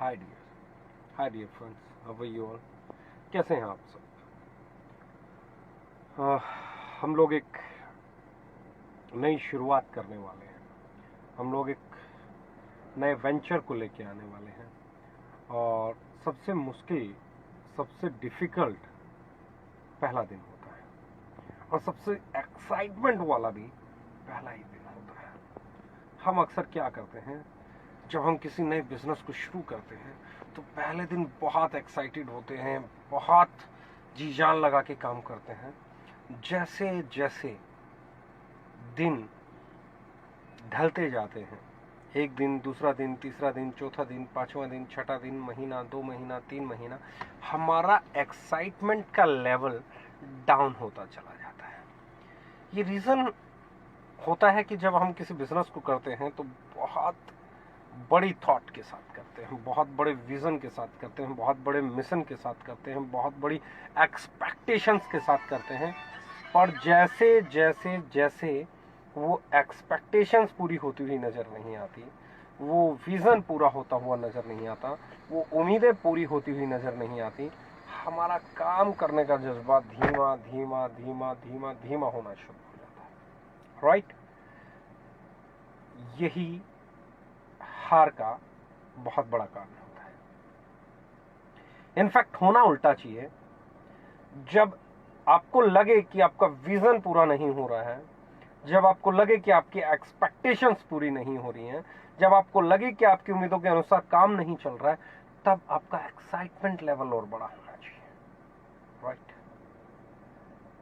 Hi dear friends, how are you all? कैसे हैं आप सब? हम लोग एक नई शुरुआत करने वाले हैं। हम लोग एक नए वेंचर को लेके आने वाले हैं और सबसे मुश्किल, सबसे डिफिकल्ट पहला दिन होता है और सबसे एक्साइटमेंट वाला भी पहला ही दिन होता है। हम अक्सर क्या करते हैं, जब हम किसी नए बिजनेस को शुरू करते हैं तो पहले दिन बहुत एक्साइटेड होते हैं, बहुत जी जान लगा के काम करते हैं। जैसे जैसे दिन ढलते जाते हैं, एक दिन, दूसरा दिन, तीसरा दिन, चौथा दिन, पांचवा दिन, छठा दिन, महीना, 2 महीना, 3 महीना, हमारा एक्साइटमेंट का लेवल डाउन होता चला जाता है। ये रीजन होता है कि जब हम किसी बिजनेस को करते हैं तो बहुत बड़ी थॉट के साथ करते हैं, बहुत बड़े विजन के साथ करते हैं, बहुत बड़े मिशन के साथ करते हैं, बहुत बड़ी एक्सपेक्टेशंस के साथ करते हैं। और जैसे जैसे जैसे वो एक्सपेक्टेशंस पूरी होती हुई नजर नहीं आती, वो विजन पूरा होता हुआ नजर नहीं आता, वो उम्मीदें पूरी होती हुई नजर नहीं आती, हमारा काम करने का जज्बा धीमा धीमा धीमा धीमा धीमा होना शुरू हो जाता है। राइट? यही हार का बहुत बड़ा कारण होता है। इनफैक्ट होना उल्टा चाहिए। जब आपको लगे कि आपका विजन पूरा नहीं हो रहा है, जब आपको लगे कि आपकी एक्सपेक्टेशंस पूरी नहीं हो रही हैं, जब आपको लगे कि आपकी उम्मीदों के अनुसार काम नहीं चल रहा है, तब आपका एक्साइटमेंट लेवल और बड़ा होना चाहिए। राइट?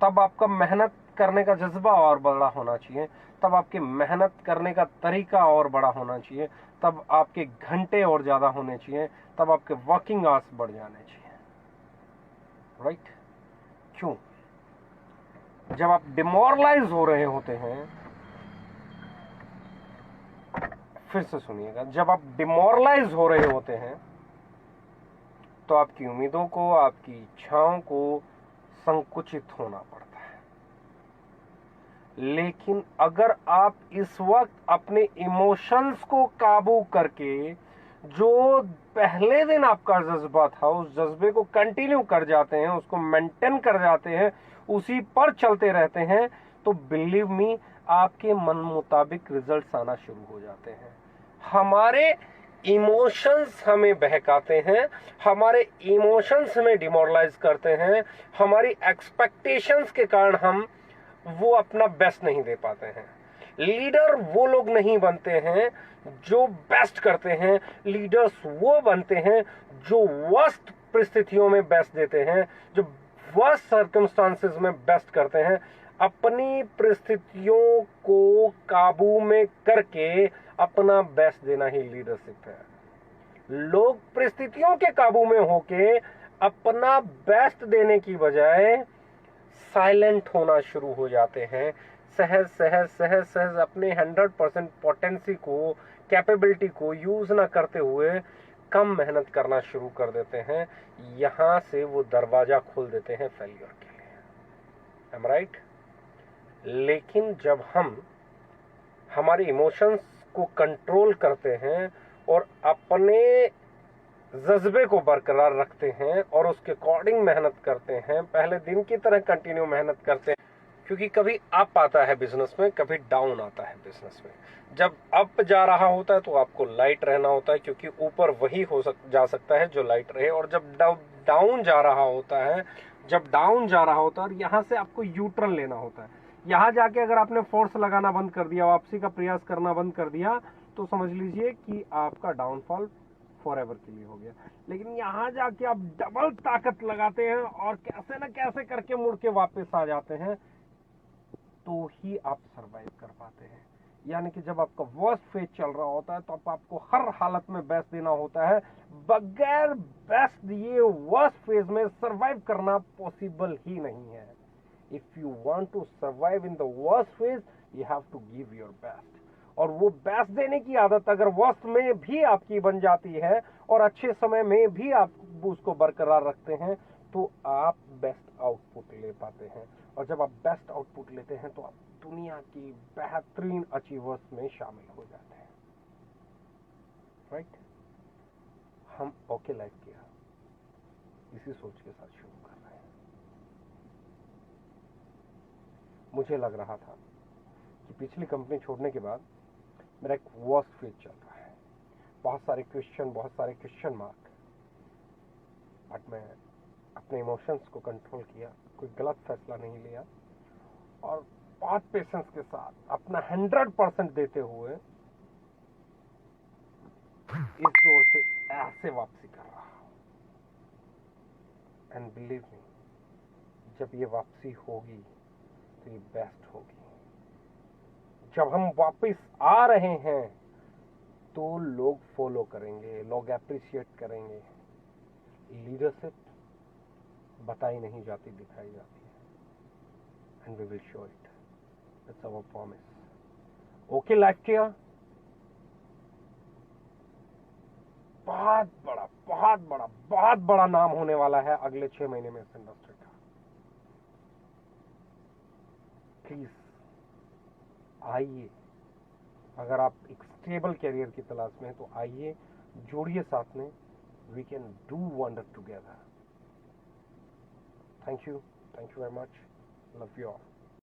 तब आपका मेहनत करने का जज्बा और बड़ा होना चाहिए, तब आपके मेहनत करने का तरीका और बड़ा होना चाहिए, तब आपके घंटे और ज्यादा होने चाहिए, तब आपके वर्किंग आवर्स बढ़ जाने चाहिए। राइट? क्यों? जब आप डिमोरलाइज हो रहे होते हैं, फिर से सुनिएगा, जब आप डिमोरलाइज हो रहे होते हैं तो आपकी उम्मीदों को, आपकी इच्छाओं को संकुचित होना पड़ता है। लेकिन अगर आप इस वक्त अपने इमोशंस को काबू करके, जो पहले दिन आपका जज्बा था, उस जज्बे को कंटिन्यू कर जाते हैं, उसको मेंटेन कर जाते हैं, उसी पर चलते रहते हैं, तो बिलीव मी, आपके मन मुताबिक रिजल्ट्स आना शुरू हो जाते हैं। हमारे इमोशंस हमें बहकाते हैं, हमारे इमोशंस हमें डिमोरलाइज करते हैं, हमारी एक्सपेक्टेशंस के कारण हम वो अपना बेस्ट नहीं दे पाते हैं। लीडर वो लोग नहीं बनते हैं जो बेस्ट करते हैं, लीडर्स वो बनते हैं जो वर्स्ट परिस्थितियों में बेस्ट देते हैं, जो वर्स्ट सर्कमस्टांसेस में बेस्ट करते हैं। अपनी परिस्थितियों को काबू में करके अपना बेस्ट देना ही लीडरशिप है। लोग परिस्थितियों के काबू में होके अपना बेस्ट देने की बजाय साइलेंट होना शुरू हो जाते हैं, सहज सहज सहज सहज अपने 100% पोटेंसी को, कैपेबिलिटी को यूज ना करते हुए कम मेहनत करना शुरू कर देते हैं। यहां से वो दरवाजा खोल देते हैं फेलियर के लिए। Am right? लेकिन जब हम हमारे इमोशंस को कंट्रोल करते हैं और अपने जज्बे को बरकरार रखते हैं और उसके अकॉर्डिंग मेहनत करते हैं, पहले दिन की तरह कंटिन्यू मेहनत करते हैं, क्योंकि कभी अप आता है बिजनेस में, कभी डाउन आता है बिजनेस में। जब अप जा रहा होता है तो आपको लाइट रहना होता है, क्योंकि ऊपर वही जा सकता है जो लाइट रहे। और जब डाउन जा रहा होता है, जब डाउन जा रहा होता है, और यहाँ से आपको यू टर्न लेना होता है। यहाँ जाके अगर आपने फोर्स लगाना बंद कर दिया, वापसी का प्रयास करना बंद कर दिया, तो समझ लीजिए कि आपका डाउनफॉल फॉरएवर के लिए हो गया। लेकिन यहाँ जाके आप डबल ताकत लगाते हैं और कैसे न कैसे करके मुड़ के वापस आ जाते हैं, तो ही आप सरवाइव कर पाते हैं। यानी कि जब आपका वर्स्ट फेज चल रहा होता है तो आपको हर हालत में बेस्ट देना होता है। बगैर बेस्ट दिए वर्स्ट फेज में सरवाइव करना पॉसिबल ही नहीं है। If you want to survive in the worst phase, you have to give your best. और वो बेस्ट देने की आदत अगर वर्स्ट में भी आपकी बन जाती है और अच्छे समय में भी आप उसको बरकरार रखते हैं, तो आप बेस्ट आउटपुट ले पाते हैं। और जब आप बेस्ट आउटपुट लेते हैं तो आप दुनिया की बेहतरीन अचीवर्स में शामिल हो जाते हैं। राइट? हम ओके लाइफ किया इसी सोच के साथ शुरू कर रहे हैं। मुझे लग रहा था कि पिछली कंपनी छोड़ने के बाद मेरा एक वर्स्ट फेज चल रहा है, बहुत सारे क्वेश्चन मार्क, बट मैं अपने इमोशंस को कंट्रोल किया, कोई गलत फैसला नहीं लिया और बहुत पेशेंस के साथ अपना 100% देते हुए इस दौर से ऐसे वापसी कर रहा हूं। एंड बिलीव मी, जब ये वापसी होगी तो ये बेस्ट होगी। जब हम वापस आ रहे हैं तो लोग फॉलो करेंगे, लोग अप्रिशिएट करेंगे। लीडरशिप बताई नहीं जाती, दिखाई जाती है। And we will show it, that's our promise. Okay life किया बहुत बड़ा नाम होने वाला है अगले 6 महीने में इस इंडस्ट्री का। प्लीज आइए, अगर आप एक स्टेबल कैरियर की तलाश में हैं तो आइए, जोड़िए साथ में। We can do wonder together. Thank you very much, love you all.